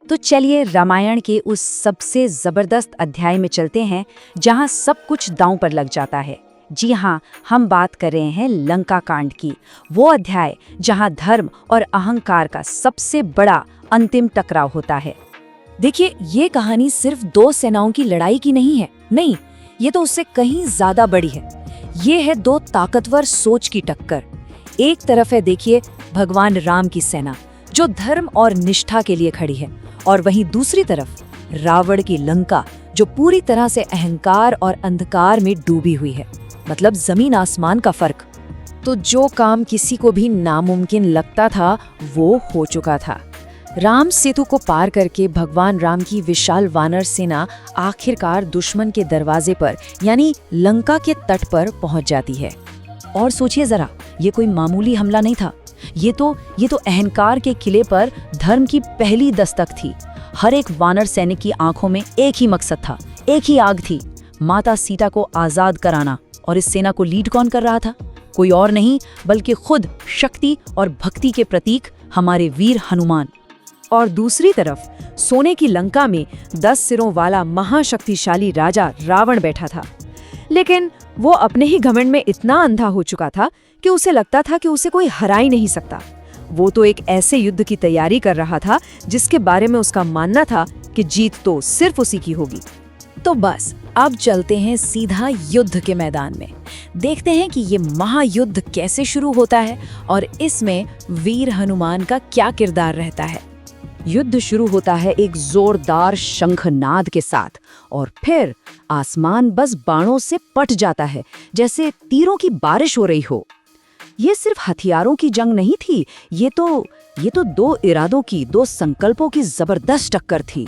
तो चलिए रामायण के उस सबसे जबरदस्त अध्याय में चलते हैं जहां सब कुछ दांव पर लग जाता है। जी हाँ, हम बात कर रहे हैं लंका कांड की। वो अध्याय जहां धर्म और अहंकार का सबसे बड़ा अंतिम टकराव होता है। देखिए, ये कहानी सिर्फ दो सेनाओं की लड़ाई की नहीं है। नहीं, ये तो उससे कहीं ज्यादा बड़ी है। ये है दो ताकतवर सोच की टक्कर। एक तरफ है देखिए भगवान राम की सेना जो धर्म और निष्ठा के लिए खड़ी है, और वहीं दूसरी तरफ रावण की लंका जो पूरी तरह से अहंकार और अंधकार में डूबी हुई है। मतलब जमीन आसमान का फर्क। तो जो काम किसी को भी नामुमकिन लगता था वो हो चुका था। राम सेतु को पार करके भगवान राम की विशाल वानर सेना आखिरकार दुश्मन के दरवाजे पर यानी लंका के तट पर पहुंच जाती है। और सोचिए जरा, ये कोई मामूली हमला नहीं था। ये तो अहंकार के किले पर धर्म की पहली दस्तक थी। हर एक वानर सैनिक की आंखों में एक ही मकसद था, एक ही आग थी, माता सीता को आजाद कराना। और इस सेना को लीड कौन कर रहा था? कोई और नहीं बल्कि खुद शक्ति और भक्ति के प्रतीक हमारे वीर हनुमान। और दूसरी तरफ सोने की लंका में 10 सिरों वाला महाशक्तिशाली राजा रावण बैठा था। लेकिन वो अपने ही घमंड में इतना अंधा हो चुका था कि उसे लगता था कि उसे कोई हरा ही नहीं सकता। वो तो एक ऐसे युद्ध की तैयारी कर रहा था जिसके बारे में उसका मानना था कि जीत तो सिर्फ उसी की होगी। तो बस अब चलते हैं सीधा युद्ध के मैदान में। देखते हैं कि ये महायुद्ध कैसे शुरू होता है और इसमें वीर हनुमान का क्या किरदार रहता है। युद्ध शुरू होता है एक जोरदार शंखनाद के साथ, और फिर आसमान बस बाणों से पट जाता है, जैसे तीरों की बारिश हो रही हो। ये सिर्फ हथियारों की जंग नहीं थी, ये तो दो इरादों की, दो संकल्पों की जबरदस्त टक्कर थी।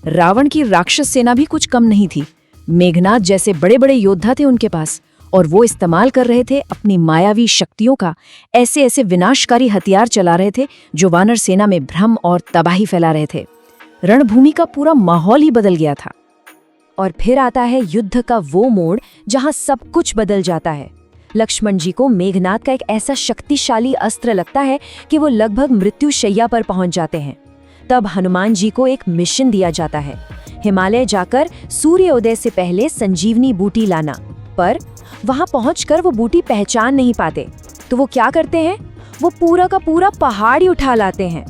रावण की राक्षस सेना भी कुछ कम नहीं थी। मेघनाद जैसे बड़े बड़े योद्धा थे उनके पास, और वो इस्तेमाल कर रहे थे अपनी मायावी शक्तियों का। ऐसे ऐसे विनाशकारी हथियार चला रहे थे जो वानर सेना में भ्रम और तबाही फैला रहे थे। रणभूमि का पूरा माहौल ही बदल गया था। और फिर आता है युद्ध का वो मोड़ जहां सब कुछ बदल जाता है। लक्ष्मण जी को मेघनाद का एक ऐसा शक्तिशाली अस्त्र लगता है कि वो लगभग मृत्यु शैया पर पहुंच जाते हैं। तब हनुमान जी को एक मिशन दिया जाता है, हिमालय जाकर सूर्योदय से पहले संजीवनी बूटी लाना। पर वहां पहुंचकर वो बूटी पहचान नहीं पाते, तो वो क्या करते हैं? वो पूरा का पूरा पहाड़ ही उठा लाते हैं।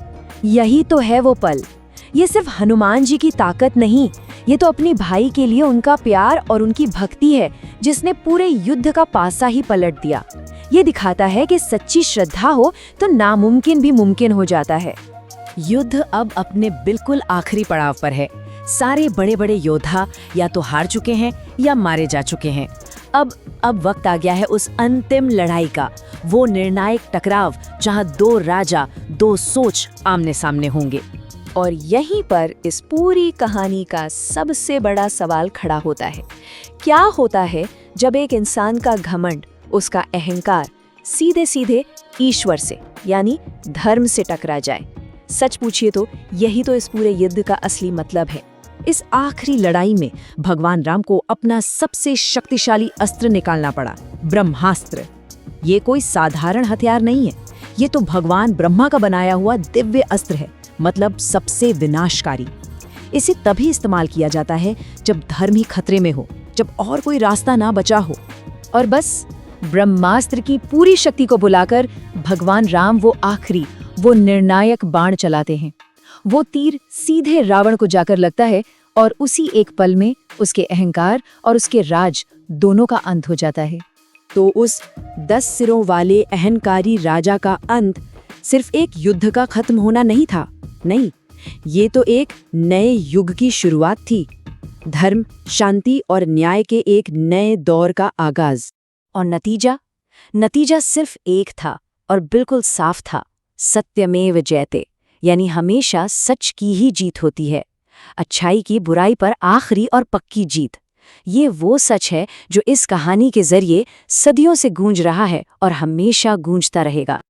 यही तो है वो पल। ये सिर्फ हनुमान जी की ताकत नहीं, ये तो अपनी भाई के लिए उनका प्यार और उनकी भक्ति है जिसने पूरे युद्ध का पासा ही पलट दिया। ये दिखाता है कि सच्ची श्रद्धा हो तो नामुमकिन भी मुमकिन हो जाता है। युद्ध अब अपने बिल्कुल आखिरी पड़ाव पर है। सारे बड़े बड़े योद्धा या तो हार चुके हैं या मारे जा चुके हैं। अब वक्त आ गया है उस अंतिम लड़ाई का, वो निर्णायक टकराव जहां दो राजा, दो सोच आमने सामने होंगे। और यहीं पर इस पूरी कहानी का सबसे बड़ा सवाल खड़ा होता है। क्या होता है जब एक इंसान का घमंड, उसका अहंकार सीधे सीधे ईश्वर से यानी धर्म से टकरा जाए? सच पूछिए तो यही तो इस पूरे युद्ध का असली मतलब है। इस आखिरी लड़ाई में भगवान राम को अपना सबसे शक्तिशाली अस्त्र निकालना पड़ा, ब्रह्मास्त्र। ये कोई साधारण हथियार नहीं है, ये तो भगवान ब्रह्मा का बनाया हुआ दिव्य अस्त्र है, मतलब सबसे विनाशकारी। इसे तभी इस्तेमाल किया जाता है जब धर्म ही खतरे में हो, जब और कोई रास्ता ना बचा हो। और बस ब्रह्मास्त्र की पूरी शक्ति को बुलाकर भगवान राम वो निर्णायक बाण चलाते हैं। वो तीर सीधे रावण को जाकर लगता है और उसी एक पल में उसके अहंकार और उसके राज दोनों का अंत हो जाता है। तो उस 10 सिरों वाले अहंकारी राजा का अंत सिर्फ एक युद्ध का खत्म होना नहीं था। नहीं, ये तो एक नए युग की शुरुआत थी। धर्म, शांति और न्याय के एक नए दौर का आगाज। और नतीजा सिर्फ एक था और बिल्कुल साफ था। सत्यमेव जयते, यानी हमेशा सच की ही जीत होती है। अच्छाई की बुराई पर आखिरी और पक्की जीत। ये वो सच है जो इस कहानी के जरिए सदियों से गूंज रहा है और हमेशा गूंजता रहेगा।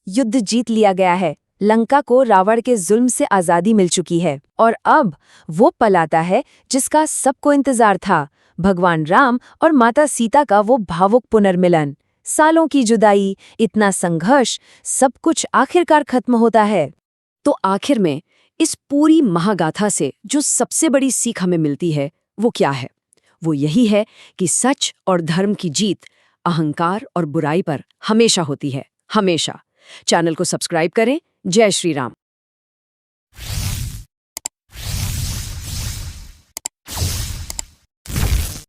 युद्ध जीत लिया गया है, लंका को रावण के जुल्म से आजादी मिल चुकी है, और अब वो पल आता है जिसका सबको इंतजार था। भगवान राम और माता सीता का वो भावुक पुनर्मिलन। सालों की जुदाई, इतना संघर्ष, सब कुछ आखिरकार खत्म होता है। तो आखिर में इस पूरी महागाथा से जो सबसे बड़ी सीख हमें मिलती है वो क्या है? वो यही है कि सच और धर्म की जीत अहंकार और बुराई पर हमेशा होती है, हमेशा। चैनल को सब्सक्राइब करें। जय श्री राम।